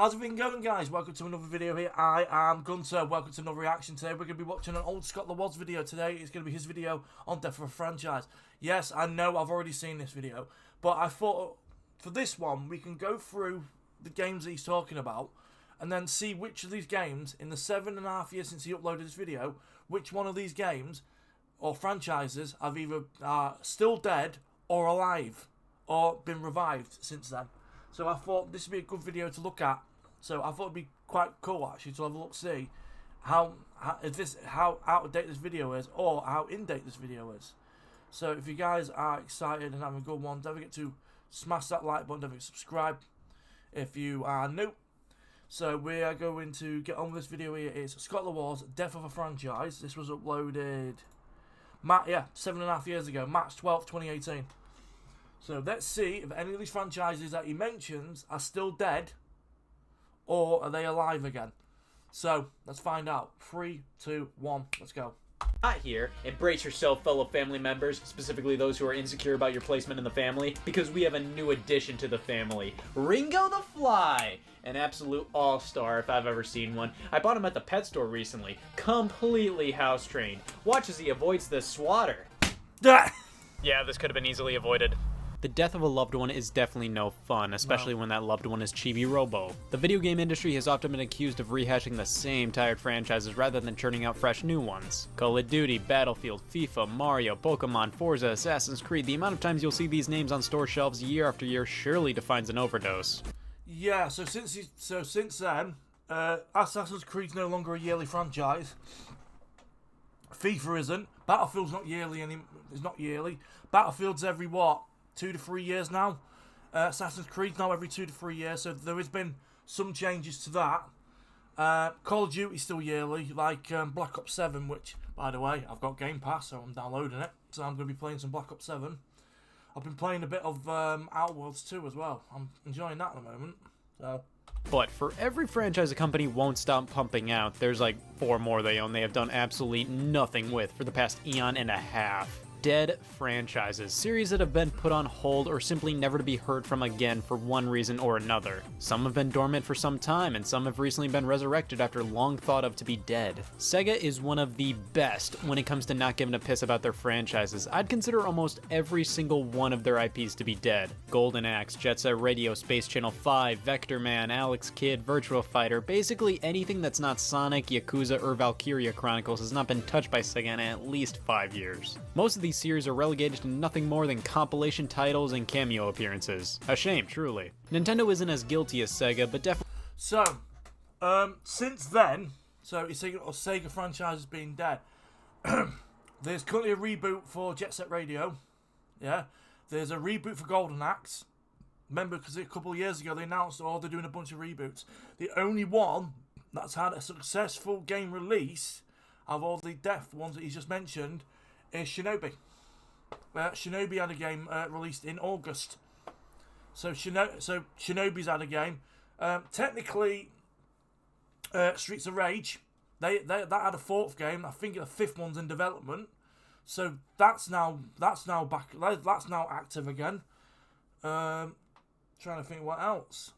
How's it been going, guys? Welcome to another video here. I am Guenter. Welcome to another reaction. Today we're going to be watching an old Scott the Woz video. Today it's going to be his video on Death of a Franchise. Yes, I know I've already seen this video, but I thought for this one we can go through the games that he's talking about and then see which of these games, in the 7.5 years since he uploaded this video, which one of these games or franchises have either still dead or alive or been revived since then. So I thought this would be a good video to look at. So I thought it'd be quite cool actually to have a look, see how out of date this video is or how in date this video is. So if you guys are excited and having a good one, don't forget to smash that like button, don't forget to subscribe if you are new. So we are going to get on with this video here. It's Scott the Woz, Death of a Franchise. This was uploaded 7.5 years ago, March 12th, 2018. So let's see if any of these franchises that he mentions are still dead or are they alive again. So let's find out. 3, 2, 1, let's go. Here, embrace yourself, fellow family members, specifically those who are insecure about your placement in the family, because we have a new addition to the family, Ringo the Fly, an absolute all-star if I've ever seen one. I bought him at the pet store recently, completely house-trained. Watch as he avoids the swatter. Yeah, this could have been easily avoided. The death of a loved one is definitely no fun, especially when that loved one is Chibi Robo. The video game industry has often been accused of rehashing the same tired franchises rather than churning out fresh new ones. Call of Duty, Battlefield, FIFA, Mario, Pokemon, Forza, Assassin's Creed, the amount of times you'll see these names on store shelves year after year surely defines an overdose. Yeah, so since then, Assassin's Creed's no longer a yearly franchise. FIFA isn't. Battlefield's not yearly anymore. It's not yearly. Battlefield's every what? 2 to 3 years now. Assassin's Creed now every 2 to 3 years, so there has been some changes to that. Call of Duty's still yearly, like Black Ops 7, which, by the way, I've got Game Pass, so I'm downloading it, so I'm going to be playing some Black Ops 7. I've been playing a bit of Outer Worlds 2 as well. I'm enjoying that at the moment. So. But for every franchise a company won't stop pumping out, there's like 4 more they own they have done absolutely nothing with for the past eon and a half. Dead franchises, series that have been put on hold or simply never to be heard from again for one reason or another. Some have been dormant for some time, and some have recently been resurrected after long thought of to be dead. Sega is one of the best when it comes to not giving a piss about their franchises. I'd consider almost every single one of their IPs to be dead. Golden Axe, Jet Set Radio, Space Channel 5, Vector Man, Alex Kidd, Virtua Fighter, basically anything that's not Sonic, Yakuza, or Valkyria Chronicles has not been touched by Sega in at least 5 years. Most of these series are relegated to nothing more than compilation titles and cameo appearances. A shame, truly. Nintendo isn't as guilty as Sega, but definitely. So, since then, so you're saying Sega franchise has been dead. There's currently a reboot for Jet Set Radio. Yeah. There's a reboot for Golden Axe. Remember, because a couple of years ago they announced, they're doing a bunch of reboots. The only one that's had a successful game release of all the death ones that he's just mentioned is Shinobi. Shinobi had a game released in August. So Shinobi's had a game. Technically, Streets of Rage, that had a 4th game. I think the 5th one's in development. So that's now back. That's now active again. Trying to think what else.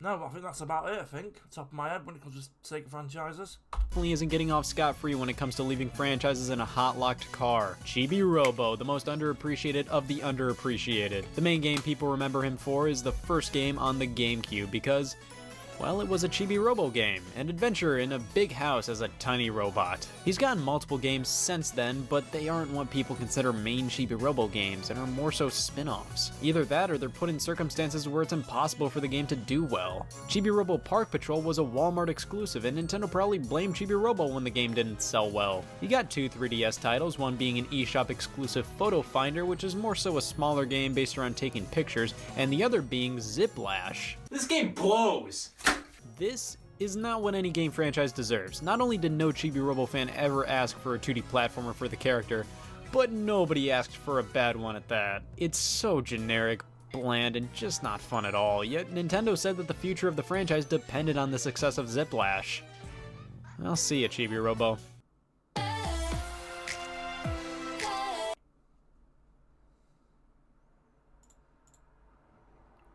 No, I think that's about it, top of my head, when it comes to Sega franchises. Definitely isn't getting off scot-free when it comes to leaving franchises in a hot-locked car. Chibi Robo, the most underappreciated of the underappreciated. The main game people remember him for is the first game on the GameCube because, well, it was a Chibi Robo game, an adventure in a big house as a tiny robot. He's gotten multiple games since then, but they aren't what people consider main Chibi Robo games and are more so spin-offs. Either that or they're put in circumstances where it's impossible for the game to do well. Chibi Robo Park Patrol was a Walmart exclusive, and Nintendo probably blamed Chibi Robo when the game didn't sell well. You got 2 3DS titles, one being an eShop exclusive Photo Finder, which is more so a smaller game based around taking pictures, and the other being Ziplash. This game blows! This is not what any game franchise deserves. Not only did no Chibi Robo fan ever ask for a 2D platformer for the character, but nobody asked for a bad one at that. It's so generic, bland, and just not fun at all, yet Nintendo said that the future of the franchise depended on the success of Ziplash. I'll see ya, Chibi Robo.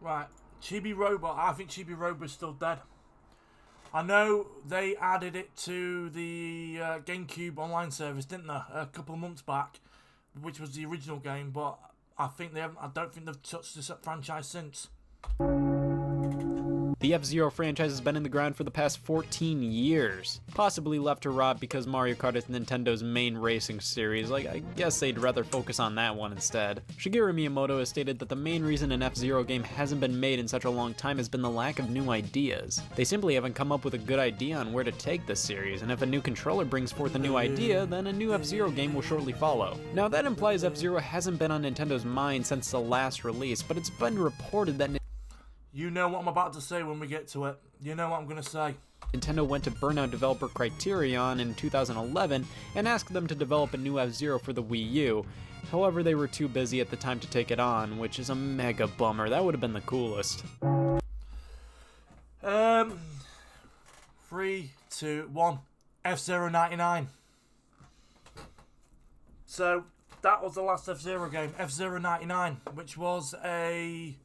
Right, Chibi Robo, I think Chibi Robo is still dead. I know they added it to the GameCube online service, didn't they, a couple of months back, which was the original game, but I think they haven't. I don't think they've touched this franchise since. The F-Zero franchise has been in the ground for the past 14 years, possibly left to rot because Mario Kart is Nintendo's main racing series. Like, I guess they'd rather focus on that one instead. Shigeru Miyamoto has stated that the main reason an F-Zero game hasn't been made in such a long time has been the lack of new ideas. They simply haven't come up with a good idea on where to take this series, and if a new controller brings forth a new idea, then a new F-Zero game will shortly follow. Now that implies F-Zero hasn't been on Nintendo's mind since the last release, but it's been reported that You know what I'm about to say when we get to it. You know what I'm going to say. Nintendo went to Burnout developer Criterion in 2011 and asked them to develop a new F-Zero for the Wii U. However, they were too busy at the time to take it on, which is a mega bummer. That would have been the coolest. 3, 2, 1. F-Zero 99. So, that was the last F-Zero game. F-Zero 99, which was a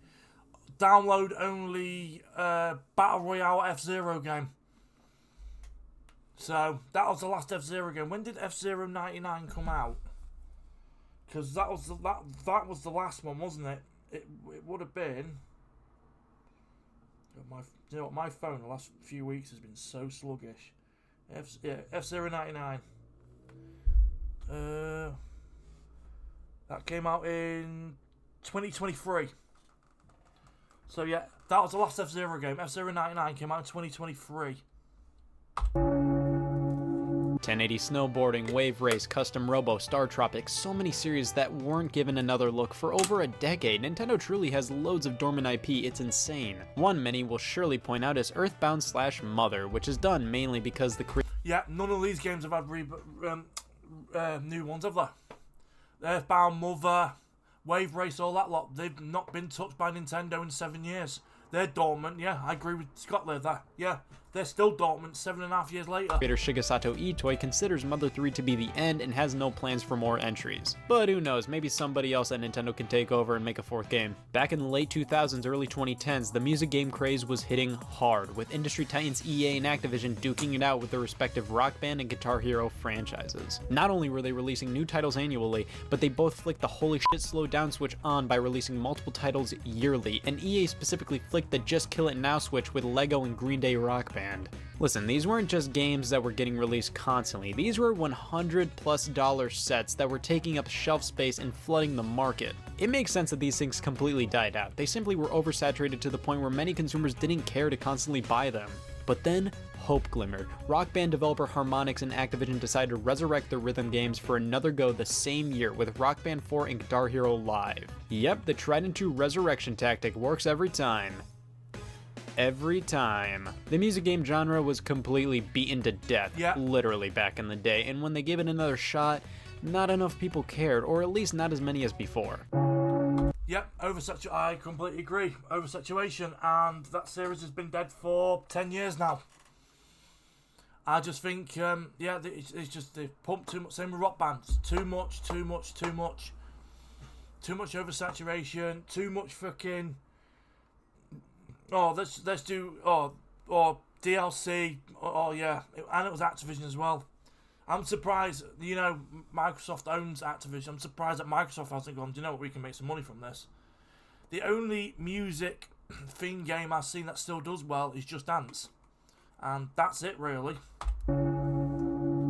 download only Battle Royale F-Zero game. So that was the last F-Zero game. When did F-Zero 99 come out? Because that was the last one, wasn't it? It would have been. You know what? My phone the last few weeks has been so sluggish. F-Zero 99. That came out in 2023. So yeah, that was the last F-Zero game. F-Zero 99 came out in 2023. 1080 Snowboarding, Wave Race, Custom Robo, Star Tropics, so many series that weren't given another look for over a decade. Nintendo truly has loads of dormant IP, it's insane. One many will surely point out is Earthbound/Mother, which is done mainly because the Yeah, none of these games have had new ones, have they? Earthbound, Mother, Wave Race, all that lot, they've not been touched by Nintendo in 7 years. They're dormant, yeah, I agree with Scott there, yeah. They're still dormant 7.5 years later. Creator Shigesato Itoi considers Mother 3 to be the end and has no plans for more entries. But who knows, maybe somebody else at Nintendo can take over and make a fourth game. Back in the late 2000s, early 2010s, the music game craze was hitting hard, with industry titans EA and Activision duking it out with their respective Rock Band and Guitar Hero franchises. Not only were they releasing new titles annually, but they both flicked the holy shit slow down switch on by releasing multiple titles yearly, and EA specifically flicked the just kill it now switch with LEGO and Green Day Rock Band. Listen, these weren't just games that were getting released constantly, these were $100+ sets that were taking up shelf space and flooding the market. It makes sense that these things completely died out. They simply were oversaturated to the point where many consumers didn't care to constantly buy them. But then, hope glimmered. Rock Band developer Harmonix and Activision decided to resurrect the rhythm games for another go the same year with Rock Band 4 and Guitar Hero Live. Yep, the tried and true resurrection tactic works every time. Every time. The music game genre was completely beaten to death, literally back in the day, and when they gave it another shot, not enough people cared, or at least not as many as before. Yep, I completely agree. Oversaturation, and that series has been dead for 10 years now. I just think, it's just they pumped too much. Same with rock bands. Too much oversaturation. Too much fucking. Oh, let's do or DLC. Oh yeah, and it was Activision as well. I'm surprised. You know, Microsoft owns Activision. I'm surprised that Microsoft hasn't gone. Do you know what? We can make some money from this. The only music theme game I've seen that still does well is Just Dance, and that's it really.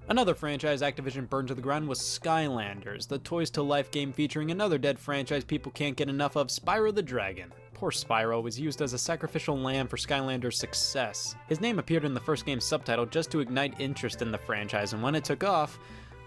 Another franchise Activision burned to the ground was Skylanders, the Toys to Life game featuring another dead franchise people can't get enough of, Spyro the Dragon. Poor Spyro was used as a sacrificial lamb for Skylanders' success. His name appeared in the first game's subtitle just to ignite interest in the franchise, and when it took off,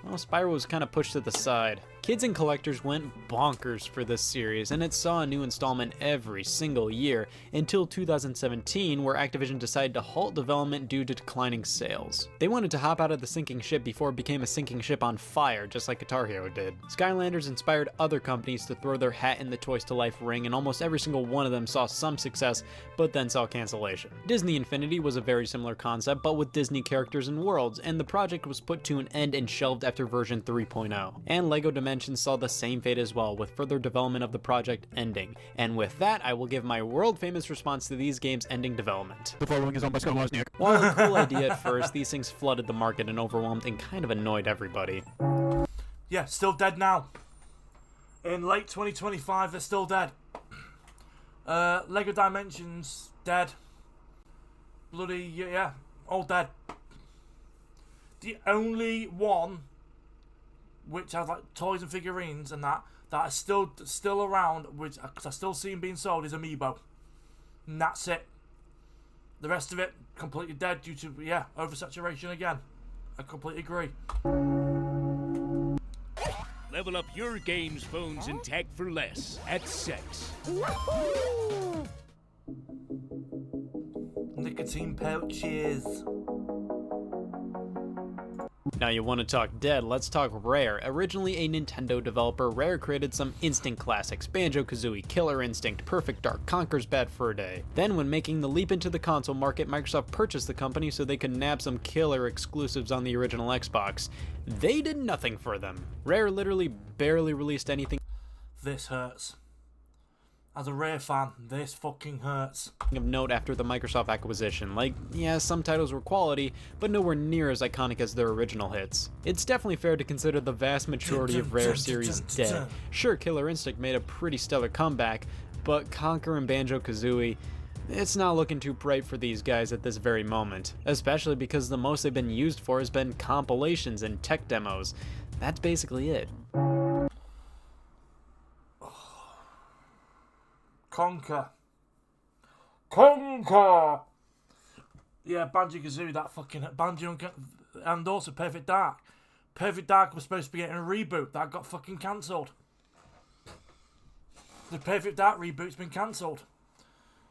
well, Spyro was kind of pushed to the side. Kids and collectors went bonkers for this series, and it saw a new installment every single year, until 2017, where Activision decided to halt development due to declining sales. They wanted to hop out of the sinking ship before it became a sinking ship on fire, just like Guitar Hero did. Skylanders inspired other companies to throw their hat in the Toys to Life ring, and almost every single one of them saw some success, but then saw cancellation. Disney Infinity was a very similar concept, but with Disney characters and worlds, and the project was put to an end and shelved after version 3.0. And LEGO Dimensions Dimensions saw the same fate as well, with further development of the project ending. And with that, I will give my world-famous response to these games ending development. The following is owned by Scott the Woz, New York. While a cool idea at first, these things flooded the market and overwhelmed and kind of annoyed everybody. Yeah, still dead now. In late 2025, they're still dead. Lego Dimensions, dead. Bloody, yeah, all dead. The only one which has like toys and figurines and that are still around, which cause I still see them being sold, is Amiibo. And that's it. The rest of it, completely dead due to, yeah, oversaturation again. I completely agree. Level up your games, phones, and tag for less at Sex. Nicotine pouches. Now you want to talk dead, let's talk Rare. Originally a Nintendo developer, Rare created some instant classics: Banjo-Kazooie, Killer Instinct, Perfect Dark, Conker's Bad Fur Day. Then when making the leap into the console market, Microsoft purchased the company so they could nab some killer exclusives on the original Xbox. They did nothing for them. Rare literally barely released anything. This hurts. As a Rare fan, this fucking hurts. Of note after the Microsoft acquisition. Like, yeah, some titles were quality, but nowhere near as iconic as their original hits. It's definitely fair to consider the vast majority of Rare series dead. Sure, Killer Instinct made a pretty stellar comeback, but Conker and Banjo-Kazooie, it's not looking too bright for these guys at this very moment. Especially because the most they've been used for has been compilations and tech demos. That's basically it. Conker. Yeah, Banjo-Kazooie, that fucking Banjo and also Perfect Dark. Perfect Dark was supposed to be getting a reboot. That got fucking cancelled. The Perfect Dark reboot's been cancelled.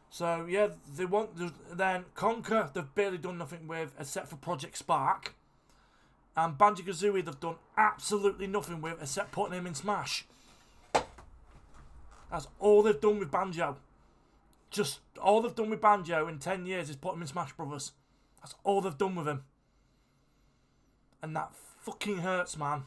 So, yeah, they want... Then Conker, they've barely done nothing with, except for Project Spark. And Banjo-Kazooie, they've done absolutely nothing with, except putting him in Smash. That's all they've done with Banjo. Just all they've done with Banjo in 10 years is put him in Smash Brothers. That's all they've done with him. And that fucking hurts, man.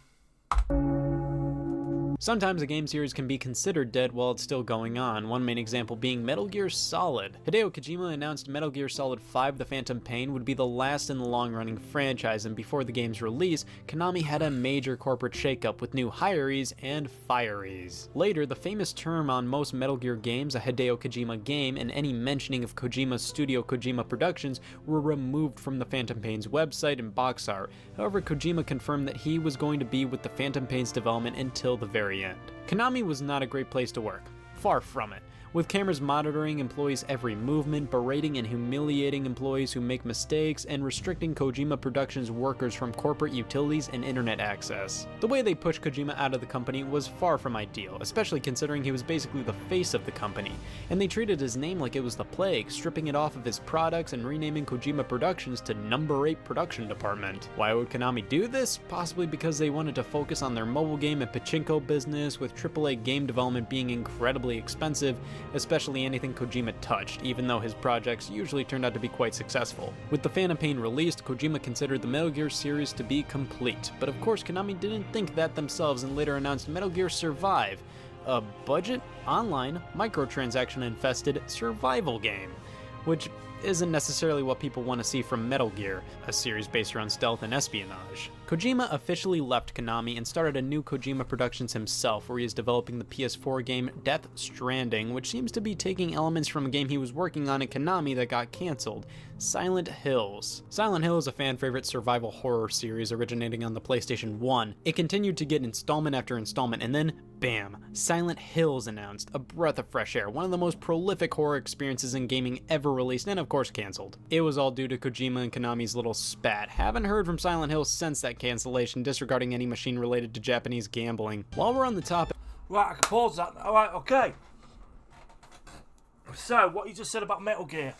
Sometimes a game series can be considered dead while it's still going on, one main example being Metal Gear Solid. Hideo Kojima announced Metal Gear Solid 5: The Phantom Pain would be the last in the long-running franchise, and before the game's release, Konami had a major corporate shakeup with new hirees and firees. Later, the famous term on most Metal Gear games, a Hideo Kojima game, and any mentioning of Kojima's studio Kojima Productions were removed from the Phantom Pain's website and box art. However, Kojima confirmed that he was going to be with the Phantom Pain's development until the very end. Konami was not a great place to work. Far from it. With cameras monitoring employees' every movement, berating and humiliating employees who make mistakes, and restricting Kojima Productions workers from corporate utilities and internet access. The way they pushed Kojima out of the company was far from ideal, especially considering he was basically the face of the company, and they treated his name like it was the plague, stripping it off of his products and renaming Kojima Productions to Number 8 Production Department. Why would Konami do this? Possibly because they wanted to focus on their mobile game and pachinko business, with AAA game development being incredibly expensive, especially anything Kojima touched, even though his projects usually turned out to be quite successful. With The Phantom Pain released, Kojima considered the Metal Gear series to be complete, but of course Konami didn't think that themselves and later announced Metal Gear Survive, a budget, online, microtransaction-infested survival game, which isn't necessarily what people want to see from Metal Gear, a series based around stealth and espionage. Kojima officially left Konami and started a new Kojima Productions himself, where he is developing the PS4 game Death Stranding, which seems to be taking elements from a game he was working on at Konami that got cancelled, Silent Hills. Silent Hill is a fan-favorite survival horror series originating on the PlayStation 1. It continued to get installment after installment, and then, bam, Silent Hills announced, a breath of fresh air, one of the most prolific horror experiences in gaming ever released, and of course cancelled. It was all due to Kojima and Konami's little spat. Haven't heard from Silent Hill since that cancellation, disregarding any machine related to Japanese gambling. While we're on the topic... Right, I can pause that. Alright, okay. So, what you just said about Metal Gear.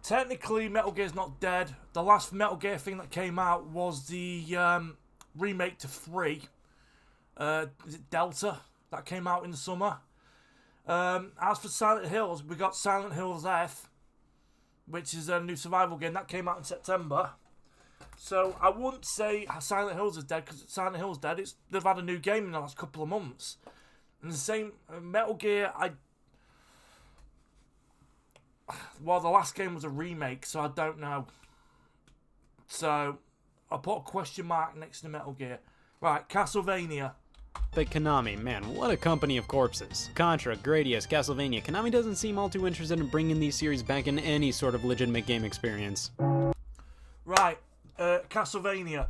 Technically, Metal Gear's not dead. The last Metal Gear thing that came out was the remake to 3. Is it Delta? That came out in the summer. As for Silent Hills, we got Silent Hills F, which is a new survival game. That came out in September. So I wouldn't say Silent Hills is dead, because Silent Hill's dead. They've had a new game in the last couple of months. And the same, Metal Gear, well, the last game was a remake, so I don't know. So I put a question mark next to Metal Gear. Right, Castlevania. But Konami, man, what a company of corpses. Contra, Gradius, Castlevania, Konami doesn't seem all too interested in bringing these series back in any sort of legitimate game experience. Right, Castlevania.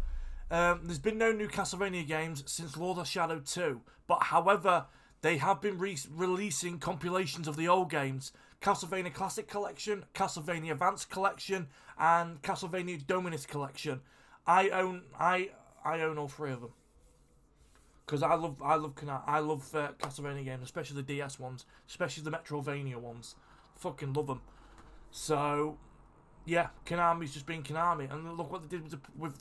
There's been no new Castlevania games since Lord of Shadow 2, but however, they have been releasing compilations of the old games. Castlevania Classic Collection, Castlevania Advanced Collection, and Castlevania Dominus Collection. I own all three of them. Because I love Castlevania games, especially the DS ones, especially the Metrovania ones. Fucking love them. So, yeah, Konami's just been Konami, and look what they did with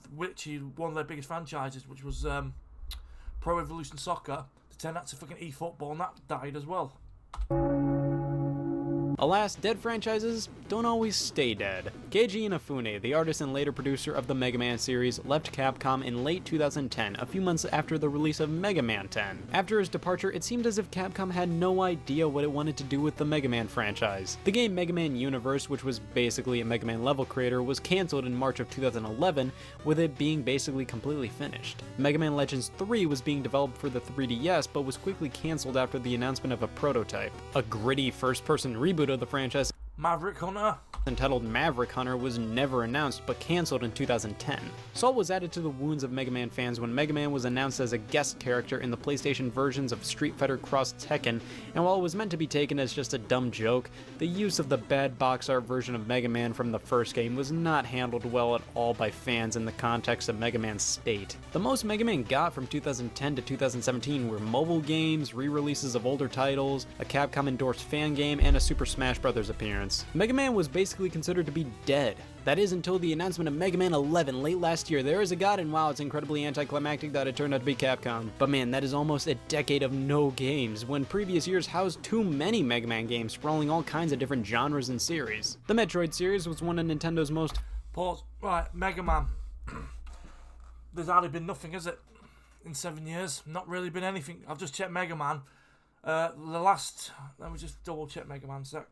one of their biggest franchises, which was Pro Evolution Soccer. They turned that to fucking eFootball, and that died as well. Alas, dead franchises don't always stay dead. Keiji Inafune, the artist and later producer of the Mega Man series, left Capcom in late 2010, a few months after the release of Mega Man 10. After his departure, it seemed as if Capcom had no idea what it wanted to do with the Mega Man franchise. The game Mega Man Universe, which was basically a Mega Man level creator, was cancelled in March of 2011, with it being basically completely finished. Mega Man Legends 3 was being developed for the 3DS, but was quickly cancelled after the announcement of a prototype. A gritty first-person reboot of the franchise, Maverick Hunter, entitled Maverick Hunter, was never announced but cancelled in 2010. Salt was added to the wounds of Mega Man fans when Mega Man was announced as a guest character in the PlayStation versions of Street Fighter Cross Tekken, and while it was meant to be taken as just a dumb joke, the use of the bad box art version of Mega Man from the first game was not handled well at all by fans in the context of Mega Man's state. The most Mega Man got from 2010 to 2017 were mobile games, re-releases of older titles, a Capcom-endorsed fan game, and a Super Smash Bros. Appearance. Mega Man was basically considered to be dead. That is until the announcement of Mega Man 11 late last year. There is a god, and wow, it's incredibly anticlimactic that it turned out to be Capcom. But man, that is almost a decade of no games, when previous years housed too many Mega Man games, sprawling all kinds of different genres and series. The Metroid series was one of Nintendo's most... Pause. Right, Mega Man. There's hardly been nothing, has it? In 7 years? Not really been anything. I've just checked Mega Man. Let me just double check Mega Man a sec.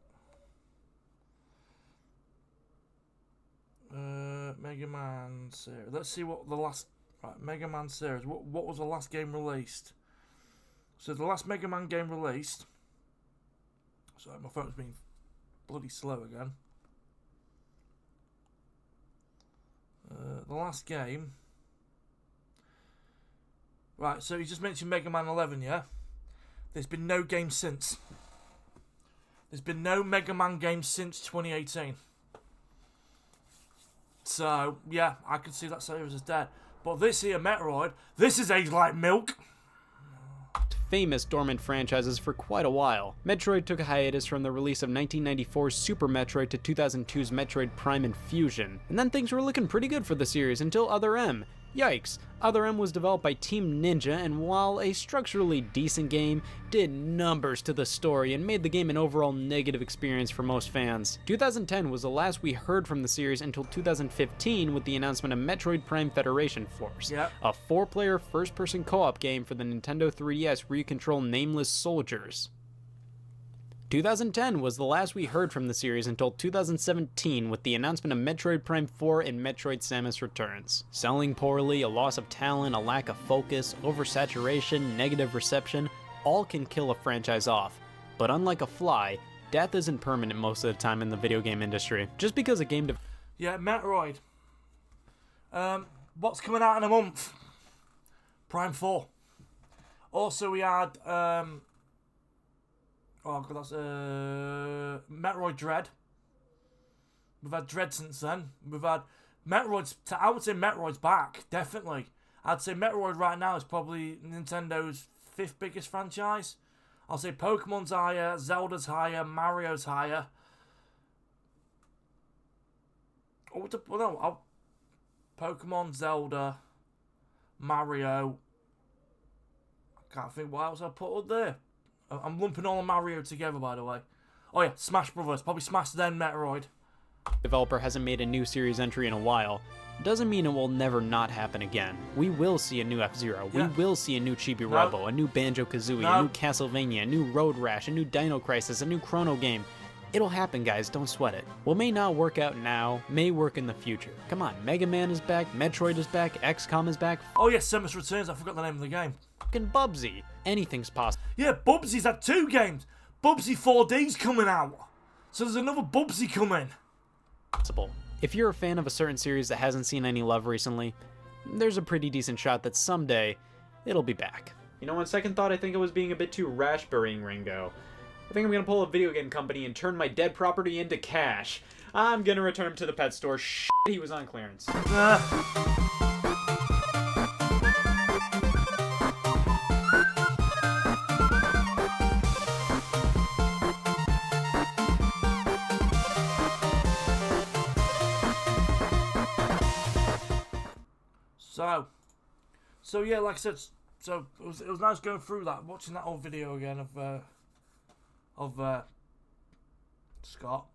Mega Man series. Let's see what the last... Right, Mega Man series. What was the last game released? So the last Mega Man game released... Sorry, my phone's being bloody slow again. The last game... Right, so you just mentioned Mega Man 11, yeah? There's been no game since. There's been no Mega Man game since 2018. So, yeah, I can see that series as dead. But this here, Metroid, this is aged like milk. Famous dormant franchises for quite a while. Metroid took a hiatus from the release of 1994's Super Metroid to 2002's Metroid Prime and Fusion. And then things were looking pretty good for the series until Other M. Yikes. Other M was developed by Team Ninja, and while a structurally decent game, did numbers to the story and made the game an overall negative experience for most fans. 2010 was the last we heard from the series until 2015 with the announcement of Metroid Prime Federation Force, a 4-player first-person co-op game for the Nintendo 3DS where you control nameless soldiers. 2010 was the last we heard from the series until 2017 with the announcement of Metroid Prime 4 and Metroid Samus Returns. Selling poorly, a loss of talent, a lack of focus, oversaturation, negative reception, all can kill a franchise off. But unlike a fly, death isn't permanent most of the time in the video game industry. Just because a game... Yeah, Metroid. What's coming out in a month? Prime 4. Also, we had... Oh god, that's Metroid Dread. We've had Dread since then. We've had Metroid's... I would say Metroid's back, definitely. I'd say Metroid right now is probably Nintendo's 5th biggest franchise. I'll say Pokemon's higher, Zelda's higher, Mario's higher. Pokemon, Zelda, Mario. I can't think what else I put up there. I'm lumping all of Mario together, by the way. Oh yeah, Smash Brothers. Probably Smash then Metroid. Developer hasn't made a new series entry in a while. doesn't mean it will never not happen again. We will see a new F-Zero, we will see a new Chibi Robo, a new Banjo-Kazooie, a new Castlevania, a new Road Rash, a new Dino Crisis, a new Chrono game. It'll happen, guys, don't sweat it. What may not work out now, may work in the future. Come on, Mega Man is back, Metroid is back, XCOM is back. Oh yes, Samus Returns, I forgot the name of the game. Fucking Bubsy. Anything's possible. Yeah, Bubsy's had 2 games. Bubsy 4D's coming out. So there's another Bubsy coming. If you're a fan of a certain series that hasn't seen any love recently, there's a pretty decent shot that someday it'll be back. You know, on second thought, I think I was being a bit too rash burying Ringo. I think I'm gonna pull a video game company and turn my dead property into cash. I'm gonna return him to the pet store. Shit, he was on clearance. So yeah, like I said, so it was nice going through that, watching that old video again of Scott,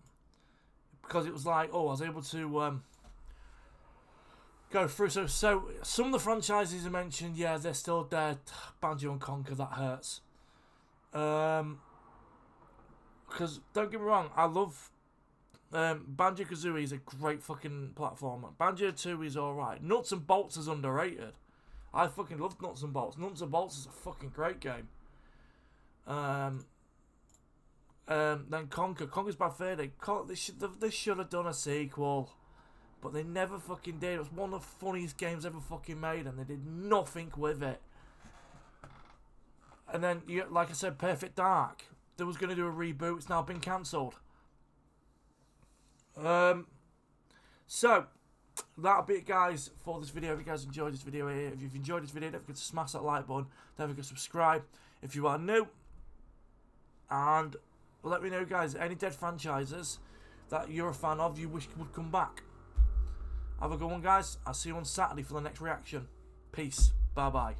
because it was like, oh, I was able to go through. So some of the franchises I mentioned, yeah, they're still dead. Banjo and Conker, that hurts. Because don't get me wrong, I love Banjo-Kazooie is a great fucking platformer. Banjo-Tooie is alright. Nuts and Bolts is underrated. I fucking love Nuts and Bolts. Nuts and Bolts is a fucking great game. Then Conker's Bad Fur Day. They should have done a sequel, but they never fucking did. It was one of the funniest games ever fucking made, and they did nothing with it. And then, like I said, Perfect Dark. They was going to do a reboot. It's now been cancelled. So that'll be it, guys, for this video. If you guys enjoyed this video here, if you've enjoyed this video, don't forget to smash that like button, don't forget to subscribe if you are new, and let me know, guys, any dead franchises that you're a fan of you wish would come back. Have a good one, guys. I'll see you on Saturday for the next reaction. Peace. Bye bye.